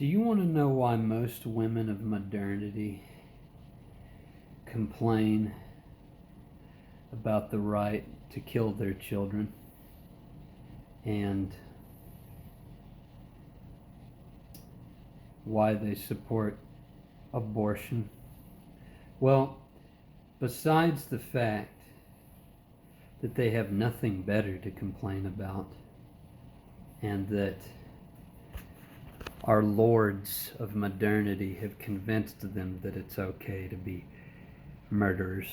Do you want to know why most women of modernity complain about the right to kill their children and why they support abortion? Well, besides the fact that they have nothing better to complain about and that our lords of modernity have convinced them that it's okay to be murderers,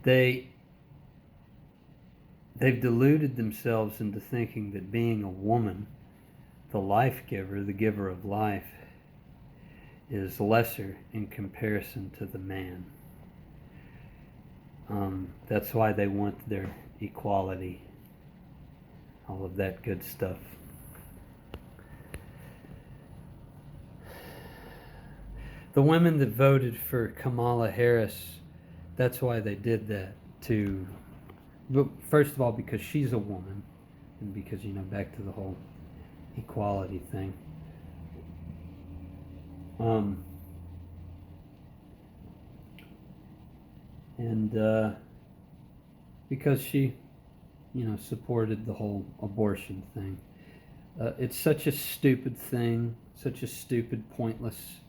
they've deluded themselves into thinking that being a woman, the life giver, the giver of life, is lesser in comparison to the man. That's why they want their equality, all of that good stuff. The women that voted for Kamala Harris, that's why they did that. First of all, because she's a woman, and because, back to the whole equality thing. Because she, supported the whole abortion thing. It's such a stupid thing, such a stupid, pointless,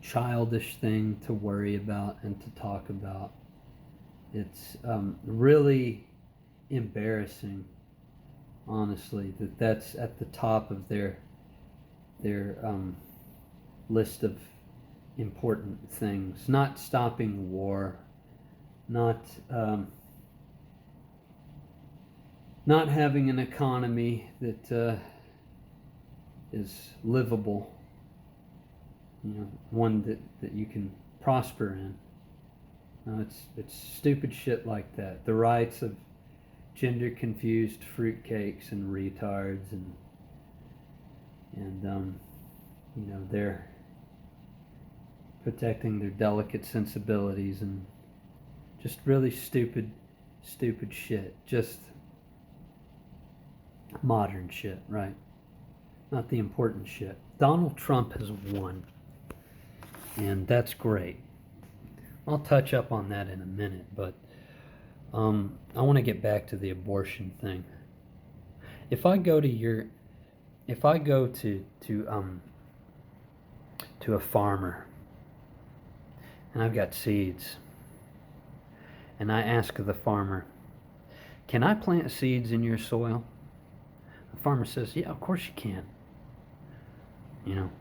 childish thing to worry about and to talk about. It's really embarrassing, honestly, that's at the top of their list of important things. Not stopping war, not having an economy that is livable, one that you can prosper in. It's stupid shit like that. The rights of gender-confused fruitcakes and retards, and they're protecting their delicate sensibilities, and just really stupid shit. Just modern shit, right? Not the important shit. Donald Trump has won, and that's great. I'll touch up on that in a minute, but I want to get back to the abortion thing. If I go to a farmer and I've got seeds, and I ask the farmer, "Can I plant seeds in your soil?" The farmer says, "Yeah, of course you can." You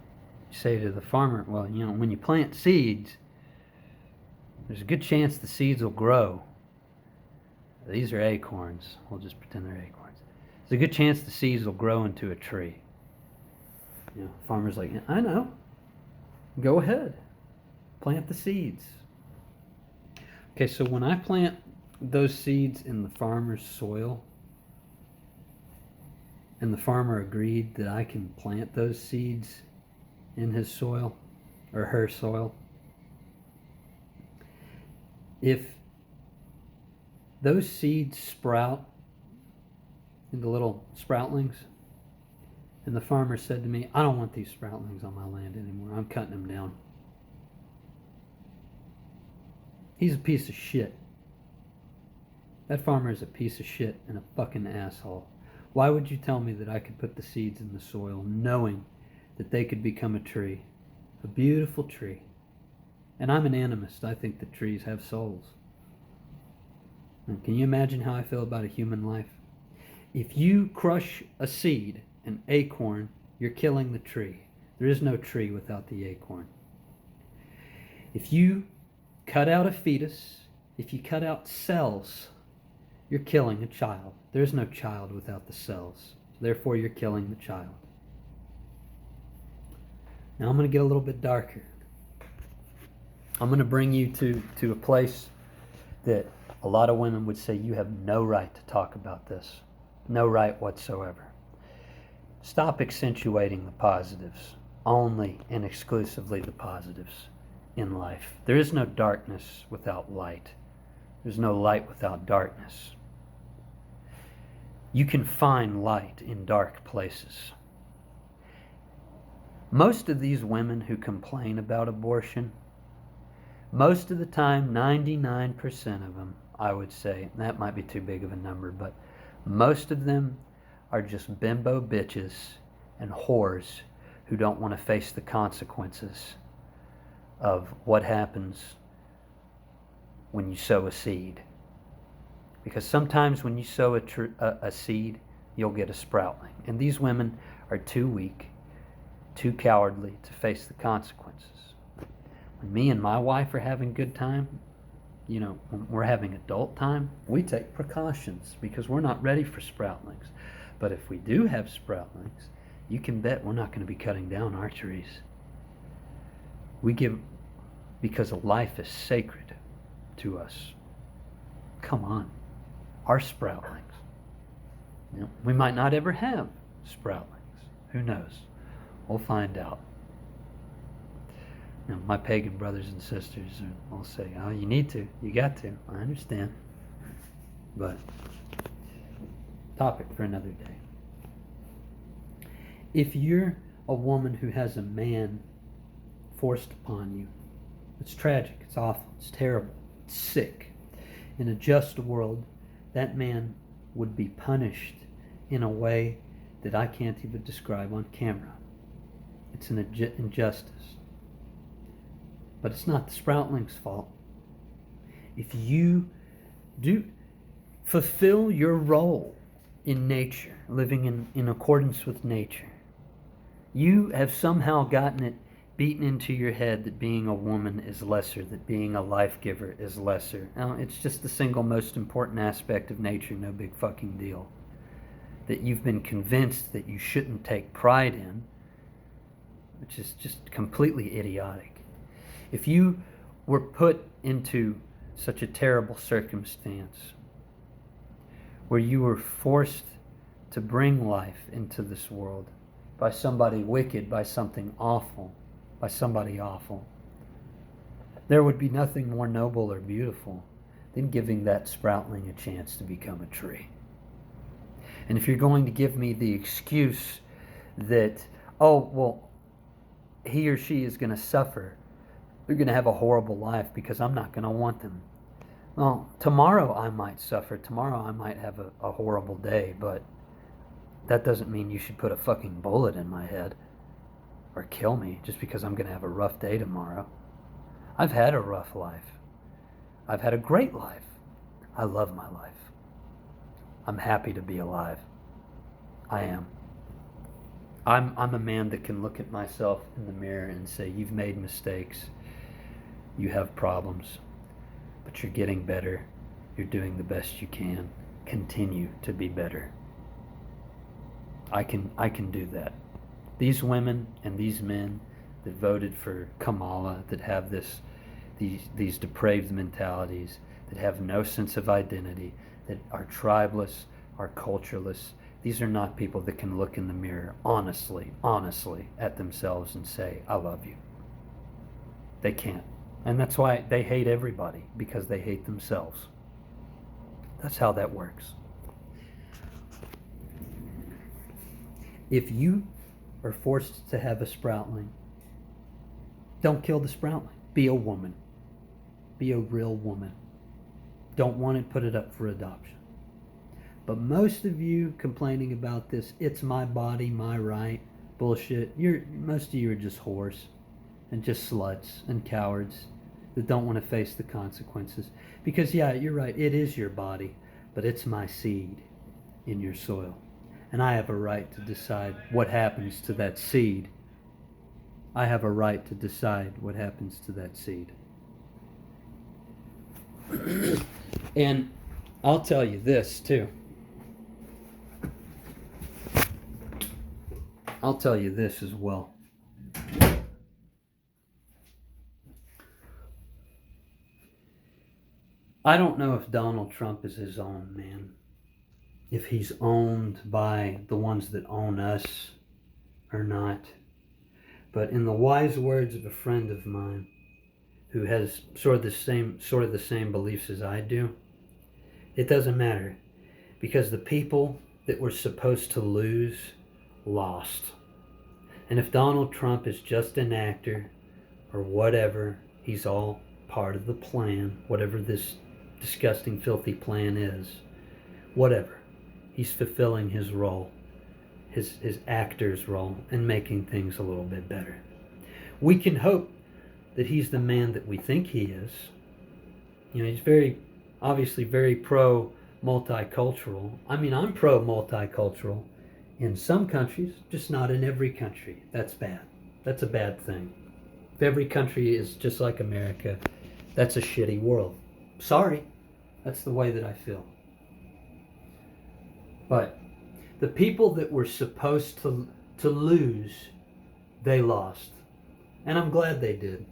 say to the farmer, "Well, when you plant seeds, there's a good chance the seeds will grow. These are acorns. We'll just pretend they're acorns. There's a good chance the seeds will grow into a tree." Farmer's like, "I know. Go ahead. Plant the seeds." Okay, so when I plant those seeds in the farmer's soil, and the farmer agreed that I can plant those seeds in his soil, or her soil, if those seeds sprout into little sproutlings, and the farmer said to me, "I don't want these sproutlings on my land anymore. I'm cutting them down." He's a piece of shit. That farmer is a piece of shit and a fucking asshole. Why would you tell me that I could put the seeds in the soil knowing that they could become a tree? A beautiful tree. And I'm an animist. I think that trees have souls. And can you imagine how I feel about a human life? If you crush a seed, an acorn, you're killing the tree. There is no tree without the acorn. If you cut out a fetus, if you cut out cells, you're killing a child. There's no child without the cells. Therefore, you're killing the child. Now I'm going to get a little bit darker. I'm going to bring you to a place that a lot of women would say you have no right to talk about this. No right whatsoever. Stop accentuating the positives. Only and exclusively the positives in life. There is no darkness without light. There's no light without darkness. You can find light in dark places. Most of these women who complain about abortion, most of the time, 99% of them, I would say, that might be too big of a number, but most of them are just bimbo bitches and whores who don't want to face the consequences of what happens when you sow a seed. Because sometimes when you sow a seed, you'll get a sproutling. And these women are too weak, too cowardly to face the consequences. When me and my wife are having good time, when we're having adult time, we take precautions because we're not ready for sproutlings. But if we do have sproutlings, you can bet we're not going to be cutting down our trees. Because life is sacred to us. Come on, our sproutlings. We might not ever have sproutlings. Who knows? We'll find out. My pagan brothers and sisters will say, oh, you need to. You got to. I understand. But, topic for another day. If you're a woman who has a man forced upon you, it's tragic, it's awful, it's terrible, it's sick. In a just world, that man would be punished in a way that I can't even describe on camera. It's an injustice. But it's not the sproutling's fault. If you do fulfill your role in nature, living in accordance with nature, you have somehow gotten it beaten into your head that being a woman is lesser, that being a life giver is lesser. Now, it's just the single most important aspect of nature, no big fucking deal. That you've been convinced that you shouldn't take pride in, which is just completely idiotic. If you were put into such a terrible circumstance where you were forced to bring life into this world by somebody wicked, by something awful, by somebody awful, there would be nothing more noble or beautiful than giving that sproutling a chance to become a tree. And if you're going to give me the excuse that, oh, well, he or she is going to suffer, they're going to have a horrible life because I'm not going to want them. Well, tomorrow I might suffer. Tomorrow I might have a horrible day, but that doesn't mean you should put a fucking bullet in my head or kill me just because I'm going to have a rough day tomorrow. I've had a rough life. I've had a great life. I love my life. I'm happy to be alive. I am. I'm a man that can look at myself in the mirror and say, you've made mistakes. You have problems, but you're getting better. You're doing the best you can. Continue to be better. I can do that. These women and these men that voted for Kamala, that have these depraved mentalities, that have no sense of identity, that are tribeless, are cultureless, these are not people that can look in the mirror honestly at themselves and say, I love you. They can't. And that's why they hate everybody, because they hate themselves. That's how that works. If you are forced to have a sproutling, don't kill the sproutling. Be a woman. Be a real woman. Don't want it, put it up for adoption. But most of you complaining about this, it's my body, my right, bullshit. Most of you are just whores and just sluts and cowards that don't want to face the consequences. Because yeah, you're right, it is your body, but it's my seed in your soil. And I have a right to decide what happens to that seed. I have a right to decide what happens to that seed. And I'll tell you this too. I'll tell you this as well. I don't know if Donald Trump is his own man. If he's owned by the ones that own us or not. But in the wise words of a friend of mine who has sort of the same beliefs as I do, it doesn't matter, because the people that were supposed to lose lost. And if Donald Trump is just an actor or whatever, he's all part of the plan, whatever this disgusting, filthy plan is, whatever. He's fulfilling his role, his actor's role, and making things a little bit better. We can hope that he's the man that we think he is. You know, he's obviously very pro-multicultural. I mean, I'm pro-multicultural in some countries, just not in every country. That's bad. That's a bad thing. If every country is just like America, that's a shitty world. Sorry, that's the way that I feel. But the people that were supposed to lose, they lost. And I'm glad they did.